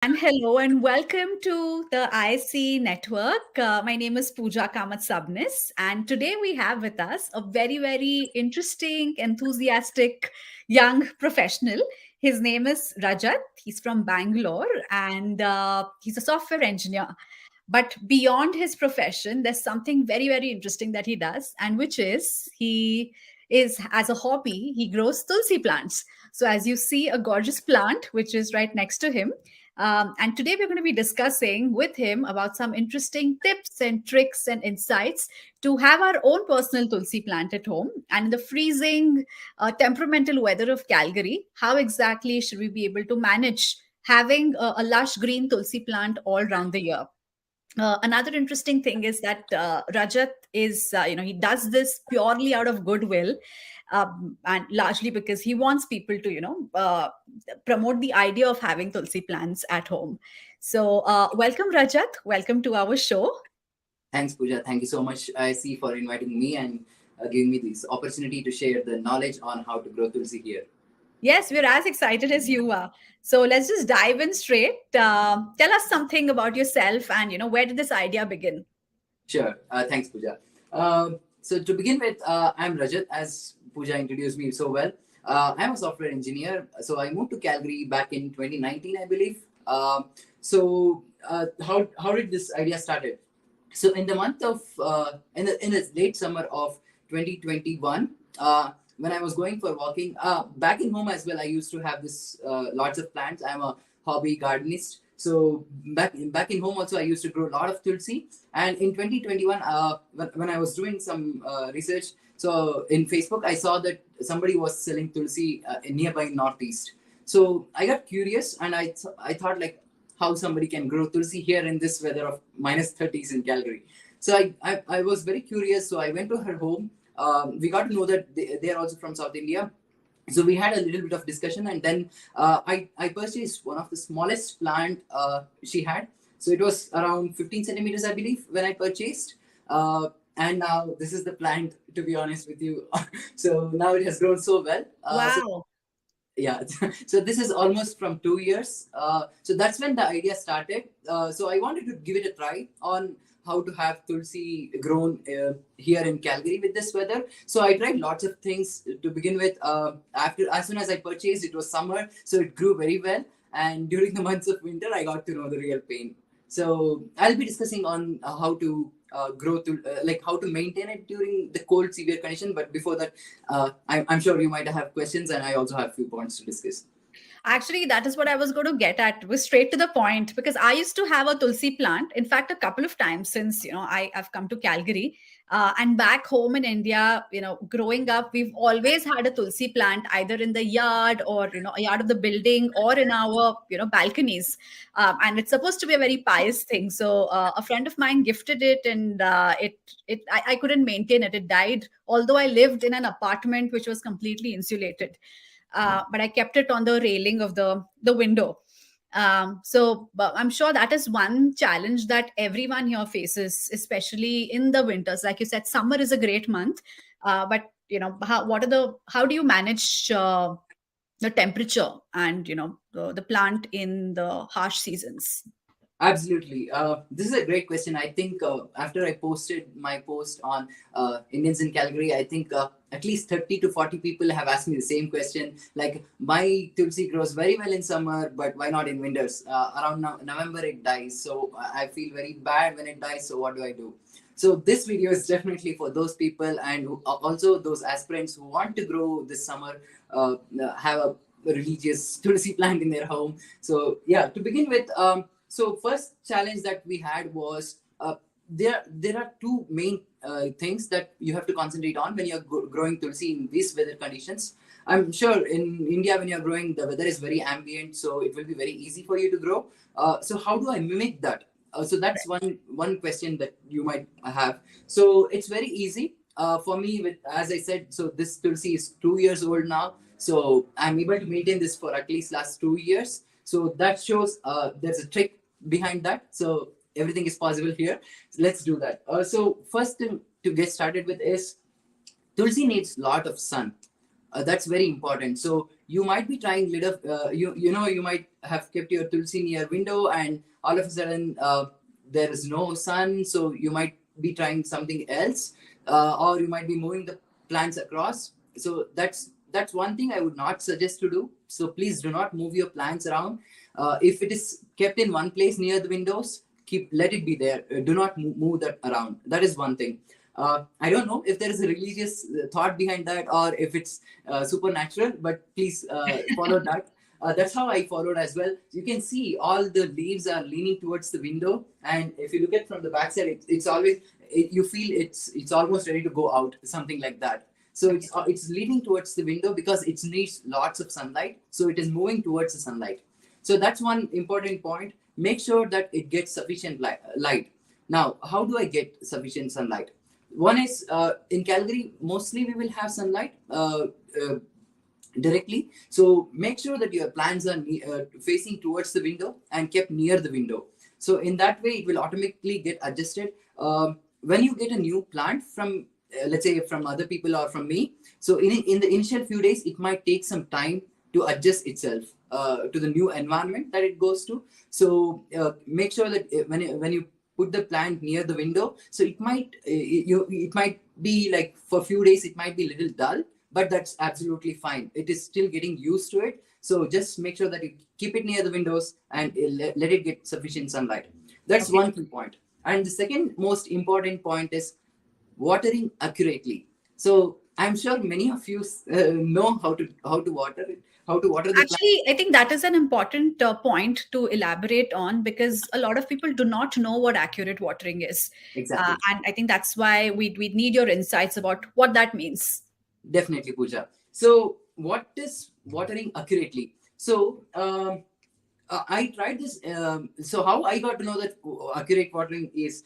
And hello and welcome to the IC network. My name is Pooja Kamat Sabnis, and today we have with us a very interesting, enthusiastic young professional. His name is Rajat. He's from Bangalore and he's a software engineer. But beyond his profession, there's something very interesting that he does, and which is he is, as a hobby, he grows Tulsi plants. So, as you see, a gorgeous plant which is right next to him. And today we're going to be discussing with him about some interesting tips and tricks and insights to have our own personal Tulsi plant at home. And in the freezing, temperamental weather of Calgary, how exactly should we be able to manage having a lush green Tulsi plant all around the year? Another interesting thing is that Rajat is, he does this purely out of goodwill, and largely because he wants people to, promote the idea of having Tulsi plants at home. So, welcome, Rajat. Welcome to our show. Thanks, Pooja. Thank you so much, IC, for inviting me and giving me this opportunity to share the knowledge on how to grow Tulsi here. Yes, we're as excited as you are. So let's just dive in straight. Tell us something about yourself, and where did this idea begin? Sure. Thanks, Pooja. So to begin with, I'm Rajat, as Pooja introduced me so well. I'm a software engineer. So I moved to Calgary back in 2019, I believe. How did this idea started? So in the month of in the late summer of 2021, when I was going for walking back in home as well, I used to have this lots of plants. I'm a hobby gardenist. So back in home also, I used to grow a lot of tulsi. And in 2021, when I was doing some research, so in Facebook, I saw that somebody was selling tulsi nearby Northeast. So I got curious, and I thought, like, how somebody can grow tulsi here in this weather of minus 30s in Calgary. So I was very curious. So I went to her home. We got to know that they're also from South India. So we had a little bit of discussion, and then I purchased one of the smallest plant she had. So it was around 15 centimeters, I believe, when I purchased. And now this is the plant, to be honest with you. So now it has grown so well. Wow. Yeah, so this is almost from 2 years. So that's when the idea started. So I wanted to give it a try on how to have tulsi grown here in Calgary with this weather. So I tried lots of things to begin with. As soon as I purchased, it was summer, so it grew very well. And during the months of winter, I got to know the real pain. So I'll be discussing on how to grow to like how to maintain it during the cold severe condition. But before that, I'm sure you might have questions, and I also have a few points to discuss. Actually, that is what I was going to get at. Was straight to the point because I used to have a tulsi plant. In fact, a couple of times since I've come to Calgary, and back home in India. Growing up, we've always had a tulsi plant either in the yard or a yard of the building or in our balconies, and it's supposed to be a very pious thing. So a friend of mine gifted it, and I couldn't maintain it. It died, although I lived in an apartment which was completely insulated, but I kept it on the railing of the window. But I'm sure that is one challenge that everyone here faces, especially in the winters. Like you said, summer is a great month, but how do you manage the temperature and the plant in the harsh seasons? Absolutely. This is a great question. I think after I posted my post on Indians in Calgary, I think at least 30 to 40 people have asked me the same question. Like, my tulsi grows very well in summer, but why not in winters? Around November, it dies. So I feel very bad when it dies. So what do I do? So this video is definitely for those people, and also those aspirants who want to grow this summer, have a religious tulsi plant in their home. So yeah, to begin with, so first challenge that we had was there are two main things that you have to concentrate on when you're growing tulsi in these weather conditions. I'm sure in India, when you're growing, the weather is very ambient, so it will be very easy for you to grow. So how do I mimic that? So that's one question that you might have. So it's very easy for me. With, as I said, so this tulsi is 2 years old now. So I'm able to maintain this for at least last 2 years. So that shows there's a trick behind that. So everything is possible here. So let's do that. So first thing to get started with is tulsi needs a lot of sun. That's very important. So you might be trying little, you might have kept your Tulsi near window, and all of a sudden there is no sun, so you might be trying something else, or you might be moving the plants across. So that's one thing I would not suggest to do. So please do not move your plants around. If it is kept in one place near the windows, let it be there. Do not move that around. That is one thing. I don't know if there is a religious thought behind that, or if it's supernatural, but please follow that. That's how I followed as well. You can see all the leaves are leaning towards the window, and if you look at from the backside, it's always you feel it's almost ready to go out, something like that. So it's leaning towards the window because it needs lots of sunlight. So it is moving towards the sunlight. So that's one important point. Make sure that it gets sufficient light. Now, how do I get sufficient sunlight? One is in Calgary, mostly we will have sunlight directly. So make sure that your plants are facing towards the window and kept near the window. So in that way, it will automatically get adjusted. When you get a new plant from, let's say, from other people or from me, so in the initial few days, it might take some time to adjust itself to the new environment that it goes to. So make sure that when you put the plant near the window, so it might be like for a few days it might be a little dull, but that's absolutely fine. It is still getting used to it. So just make sure that you keep it near the windows and let it get sufficient sunlight. That's one key point. And the second most important point is watering accurately. So I'm sure many of you know how to water it, how to water the plant. Actually, I think that is an important point to elaborate on, because a lot of people do not know what accurate watering is. Exactly. And I think that's why we need your insights about what that means. Definitely, Pooja. So what is watering accurately? So I tried this. So how I got to know that accurate watering is,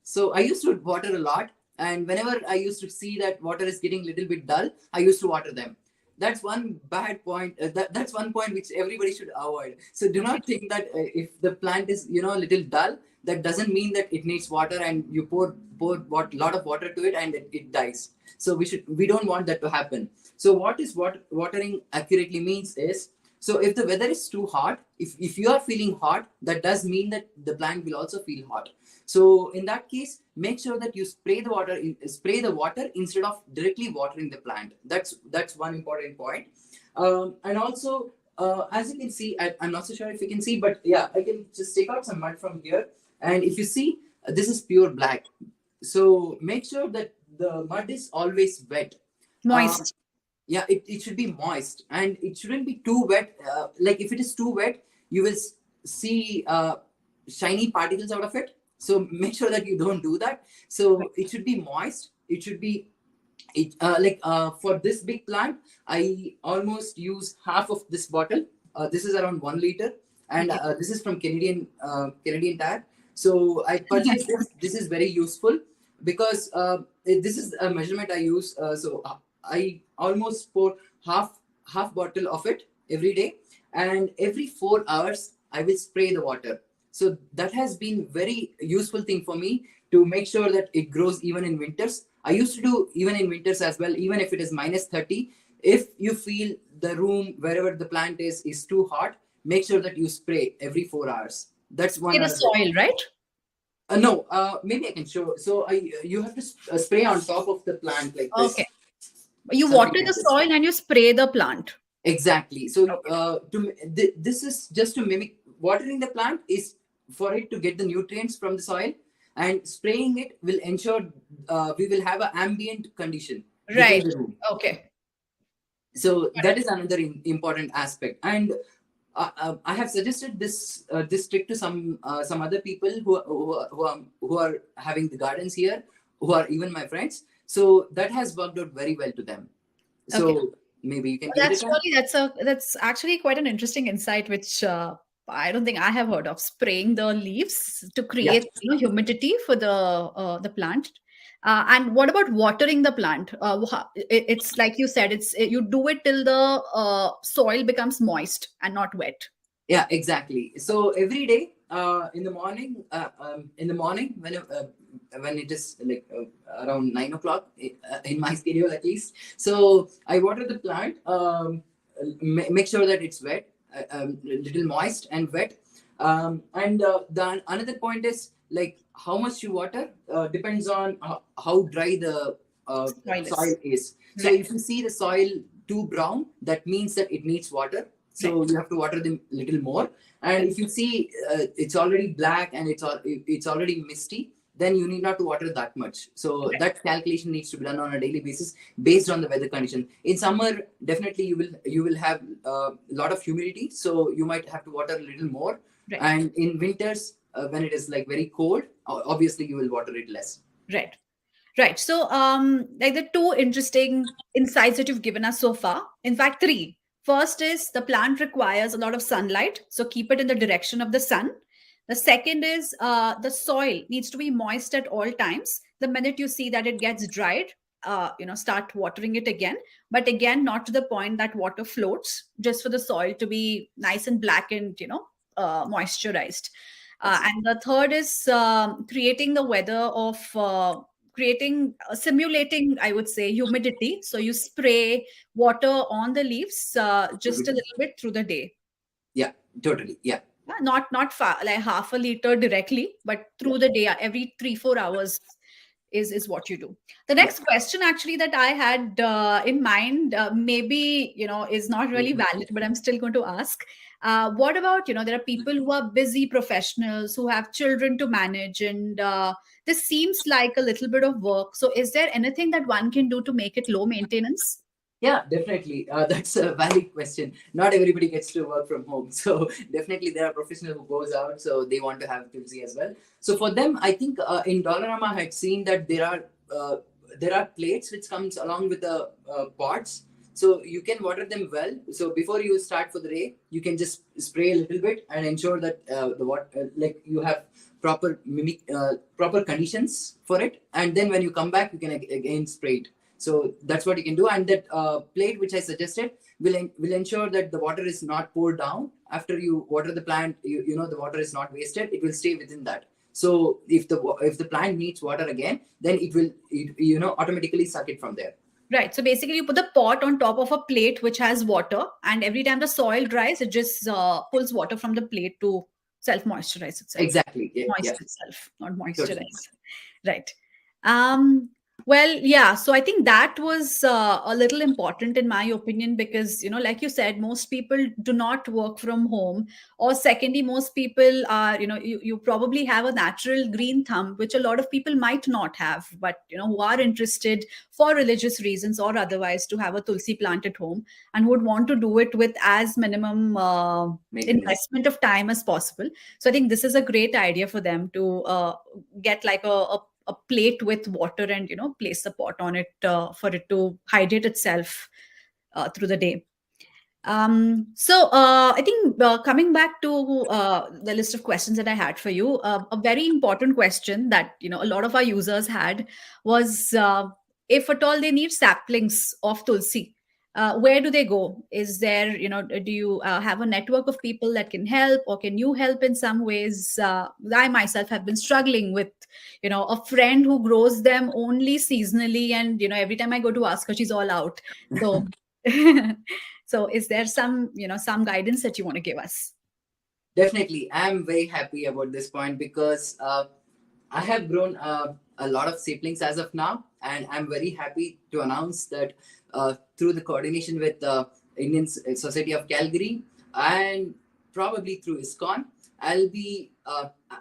so I used to water a lot, and whenever I used to see that water is getting a little bit dull, I used to water them. That's one bad point. That's one point which everybody should avoid. So do not think that if the plant is a little dull, that doesn't mean that it needs water, and you pour lot of water to it and it dies. So we don't want that to happen. So what is watering accurately means is, so if the weather is too hot, if you are feeling hot, that does mean that the plant will also feel hot. So in that case, make sure that you spray the water instead of directly watering the plant. That's one important point. And also, as you can see, I'm not so sure if you can see, but yeah, I can just take out some mud from here. And if you see, this is pure black. So make sure that the mud is always wet. Moist. Yeah, it should be moist, and it shouldn't be too wet. Like if it is too wet, you will see shiny particles out of it. So make sure that you don't do that. So it should be moist. It should be for this big plant, I almost use half of this bottle. This is around 1 liter, and this is from Canadian Tire. So I purchased this. This is very useful because this is a measurement I use. So I almost pour half bottle of it every day, and every 4 hours I will spray the water. So that has been very useful thing for me to make sure that it grows even in winters. I used to do even in winters as well, even if it is -30. If you feel the room wherever the plant is too hot, make sure that you spray every 4 hours. That's one. In the soil, right? No, maybe I can show. So you have to spray on top of the plant like this. Okay. You water the soil and you spray the plant. Exactly. So this is just to mimic. Watering the plant is for it to get the nutrients from the soil, and spraying it will ensure we will have an ambient condition. Right. Okay. So that is another important aspect. And I have suggested this trick to some other people who are having the gardens here, who are even my friends. So that has worked out very well to them. So maybe you can. That's actually quite an interesting insight, which I don't think I have heard of. Spraying the leaves to create humidity for the plant. And what about watering the plant? It's like you said, you do it till the soil becomes moist and not wet. Yeah, exactly. So every day in the morning, when it is like around 9 o'clock in my schedule at least, so I water the plant make sure that it's wet, little moist and wet. And the another point is like how much you water depends on how dry the Soil soil is. is. So Right. if you see the soil too brown, that means that it needs water. So Right. you have to water them little more. And Right. if you see it's already black and it's already misty, then you need not to water that much. So Right. that calculation needs to be done on a daily basis based on the weather condition. In summer, definitely you will have a lot of humidity, so you might have to water a little more. Right. And in winters, when it is like very cold, obviously you will water it less. Right. Right. So, like the two interesting insights that you've given us so far, in fact, three. First is the plant requires a lot of sunlight, so keep it in the direction of the sun. The second is the soil needs to be moist at all times. The minute you see that it gets dried, start watering it again. But again, not to the point that water floats, just for the soil to be nice and black and moisturized. Yes. And the third is creating the weather of simulating, I would say, humidity. So you spray water on the leaves just a little bit through the day. Yeah, totally. Yeah. Not far, like half a liter directly, but Yeah. through the day, every 3-4 hours is what you do. The Yeah. next question actually that I had in mind, maybe is not really valid, but I'm still going to ask. What about there are people who are busy professionals who have children to manage, and this seems like a little bit of work. So, is there anything that one can do to make it low maintenance? Yeah, definitely. That's a valid question. Not everybody gets to work from home, so definitely there are professionals who goes out, so they want to have Tulsi as well. So for them, I think in Dollarama, I had seen that there are plates which comes along with the pots, so you can water them well. So before you start for the day, you can just spray a little bit and ensure that the water like you have proper conditions for it, and then when you come back, you can again spray it. So that's what you can do. And that plate which I suggested will ensure that the water is not poured down after you water the plant. The water is not wasted. It will stay within that. So if the plant needs water again, then it will automatically suck it from there. Right. So basically, you put the pot on top of a plate which has water, and every time the soil dries, it just pulls water from the plate to self moisturize itself, Exactly. Yeah. Yeah. moist itself, not Totally. moisturize. Right. Um, well, yeah. So I think that was a little important in my opinion because, like you said, most people do not work from home. Or secondly, most people are, you probably have a natural green thumb, which a lot of people might not have, but, who are interested for religious reasons or otherwise to have a Tulsi plant at home and would want to do it with as minimum Maintenance. investment of time as possible. So I think this is a great idea for them to get like a plate with water and place the pot on it for it to hydrate itself through the day. So I think coming back to the list of questions that I had for you, a very important question that a lot of our users had was if at all they need saplings of tulsi, where do they go? Is there do you have a network of people that can help, or can you help in some ways? I myself have been struggling with a friend who grows them only seasonally, and every time I go to ask her, she's all out. So so is there some guidance that you want to give us? Definitely, I'm very happy about this point because I have grown a lot of saplings as of now, and I'm very happy to announce that through the coordination with the Indian Society of Calgary and probably through ISKCON, I'll be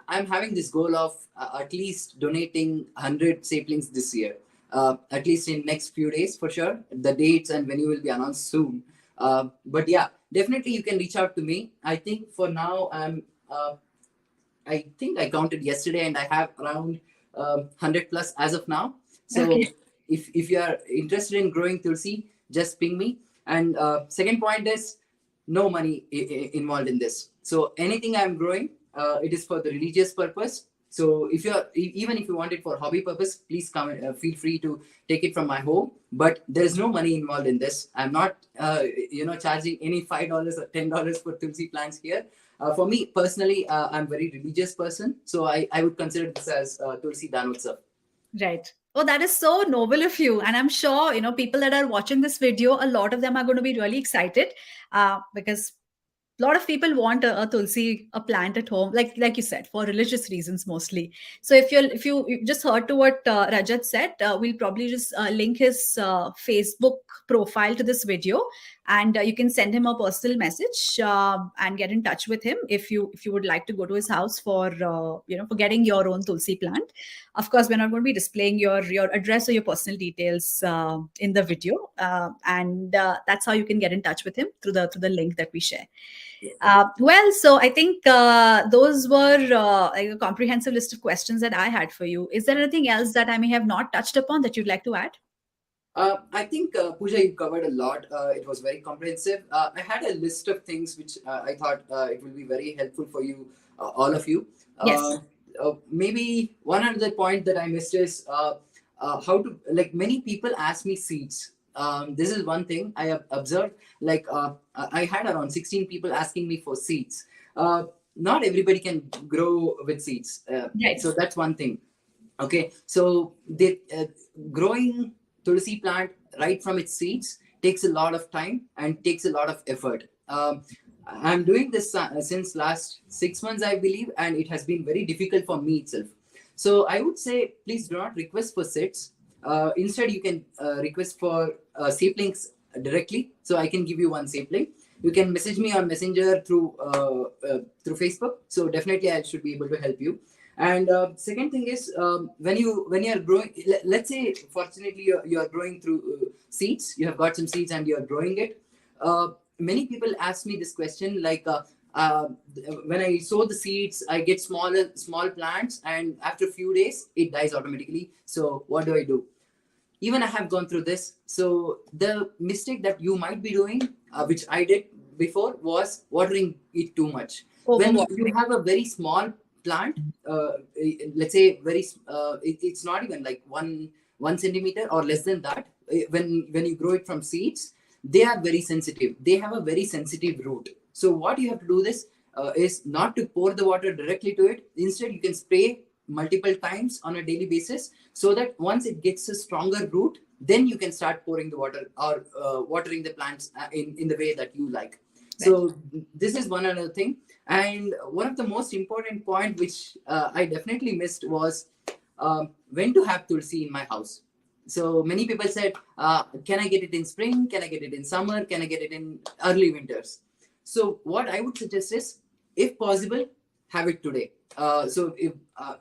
I'm having this goal of at least donating 100 saplings this year. At least in next few days for sure. The dates and venue will be announced soon. But yeah, definitely you can reach out to me. I think for now I think I counted yesterday and I have around 100 plus as of now. So Okay. if you are interested in growing Tulsi, just ping me. And second point is no money involved in this. So anything I'm growing, it is for the religious purpose. So if you're even if you want it for hobby purpose, please come. Feel free to take it from my home. But there's no money involved in this. I'm not charging any $5 or $10 for Tulsi plants here. For me personally, I'm a very religious person, so I would consider this as Tulsi Danotsav. Right. Oh, that is so noble of you. And I'm sure, people that are watching this video, a lot of them are going to be really excited because a lot of people want a tulsi, a plant at home, like you said, for religious reasons mostly. So if you just heard to what Rajat said, we'll probably just link his Facebook profile to this video, and you can send him a personal message and get in touch with him if you would like to go to his house for for getting your own tulsi plant. Of course, we're not going to be displaying your address or your personal details in the video, and that's how you can get in touch with him through the link that we share. Well, so I think those were like a comprehensive list of questions that I had for you. Is there anything else that I may have not touched upon that you'd like to add? I think, Pooja, you covered a lot. It was very comprehensive. I had a list of things which I thought it will be very helpful for you, all of you. Yes. Maybe one other point that I missed is how to, like, many people ask me seeds. This is one thing I have observed. Like, I had around 16 people asking me for seeds. Not everybody can grow with seeds. Right. So that's one thing. Okay. So they growing tulsi plant right from its seeds takes a lot of time and takes a lot of effort. I'm doing this since last 6 months, I believe, and it has been very difficult for me itself. So I would say, please do not request for seeds. Instead, you can request for saplings directly. So I can give you one sapling. You can message me on Messenger through Facebook. So definitely, I should be able to help you. And second thing is, when you are growing, let's say fortunately you are growing through seeds. You have got some seeds and you are growing it. Many people ask me this question, like, when I sow the seeds, I get small plants, and after a few days it dies automatically. So what do I do? Even I have gone through this. So the mistake that you might be doing, which I did before, was watering it too much. When you have a very small plant, let's say it's not even like one centimeter or less than that. When you grow it from seeds, they are very sensitive. They have a very sensitive root. So what you have to do this is not to pour the water directly to it. Instead, you can spray multiple times on a daily basis, so that once it gets a stronger root, then you can start pouring the water or watering the plants in the way that you like. So this is one other thing. And one of the most important point which I definitely missed was when to have tulsi in my house. So many people said, can I get it in spring? Can I get it in summer? Can I get it in early winters? So what I would suggest is, if possible, have it today. So if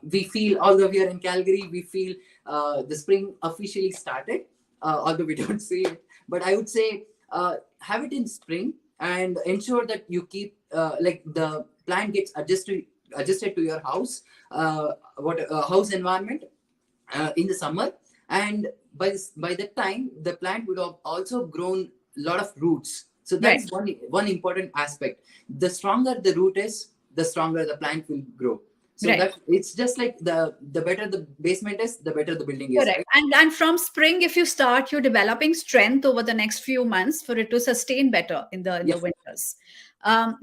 we feel, although we are in Calgary, we feel the spring officially started, although we don't see it. But I would say have it in spring, and ensure that you keep like the plant gets adjusted to your house, house environment in the summer. And by that time, the plant would have also grown a lot of roots. So that's one important aspect. The stronger the root is, the stronger the plant will grow. So that it's just like the better the basement is, the better the building is. Correct. Right? And from spring, if you start, you're developing strength over the next few months for it to sustain better in the winters.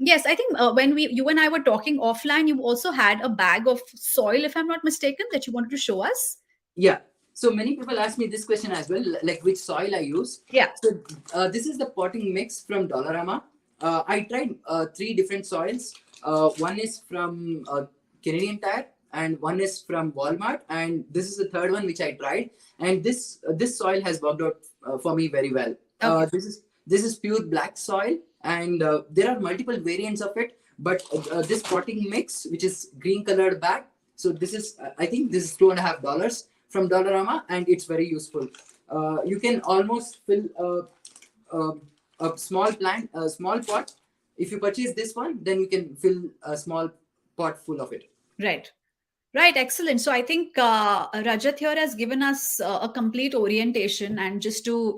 Yes, I think when you and I were talking offline, you also had a bag of soil, if I'm not mistaken, that you wanted to show us. Yeah. So many people ask me this question as well, like which soil I use. Yeah. So this is the potting mix from Dollarama. I tried 3 different soils. One is from Canadian Tire, and one is from Walmart, and this is the third one which I tried. And this soil has worked out for me very well. Okay. This is pure black soil, and there are multiple variants of it. But this potting mix, which is green colored bag, so this is I think this is $2.50 from Dollarama, and it's very useful. You can almost fill a small plant, a small pot. If you purchase this one, then you can fill a small pot full of it. Right. Right, excellent. So I think Rajat here has given us a complete orientation, and just to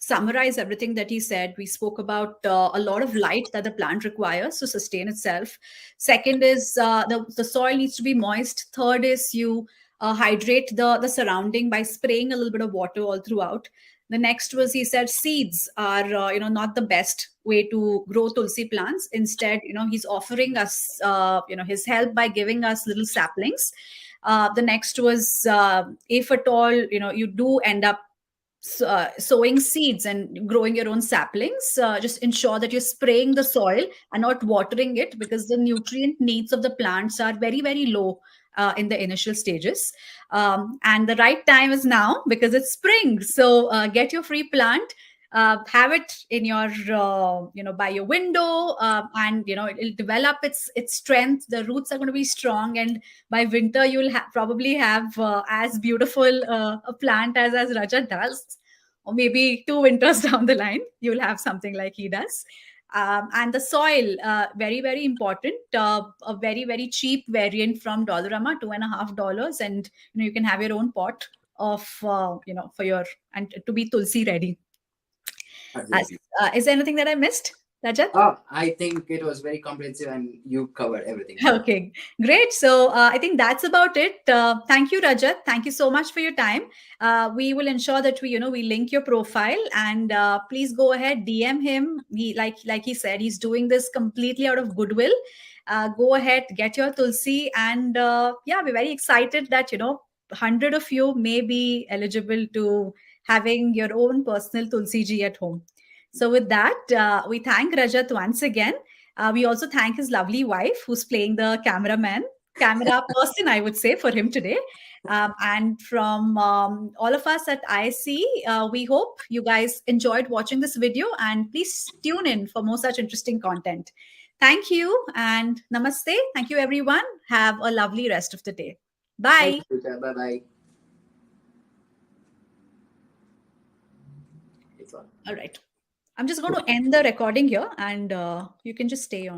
summarize everything that he said, we spoke about a lot of light that the plant requires to sustain itself. Second is the soil needs to be moist. Third is you hydrate the surrounding by spraying a little bit of water all throughout. The next was, he said, seeds are not the best way to grow tulsi plants. Instead, he's offering us his help by giving us little saplings. The next was, if at all, you do end up sowing seeds and growing your own saplings, just ensure that you're spraying the soil and not watering it, because the nutrient needs of the plants are very, very low in the initial stages. And the right time is now, because it's spring. So get your free plant. Have it in your, by your window, and it'll develop its strength. The roots are going to be strong, and by winter you'll probably have as beautiful a plant as Rajat does, or maybe 2 winters down the line you'll have something like he does. And the soil, very, very important. A very, very cheap variant from Dollarama, $2.50, and you can have your own pot of for your, and to be Tulsi ready. Absolutely. Is there anything that I missed, Rajat? I think it was very comprehensive and you covered everything. Okay, great. So I think that's about it. Thank you, Rajat. Thank you so much for your time. We will ensure that we link your profile, and please go ahead, DM him. He, like he said, he's doing this completely out of goodwill. Go ahead, get your Tulsi, and yeah, we're very excited that 100 of you may be eligible to having your own personal Tulsi ji at home. So with that, we thank Rajat once again. We also thank his lovely wife, who's playing the camera person, I would say, for him today. And from all of us at IC, we hope you guys enjoyed watching this video, and please tune in for more such interesting content. Thank you and namaste. Thank you, everyone. Have a lovely rest of the day. Thank Bye. you. Bye bye. All right. I'm just going to end the recording here, and you can just stay on.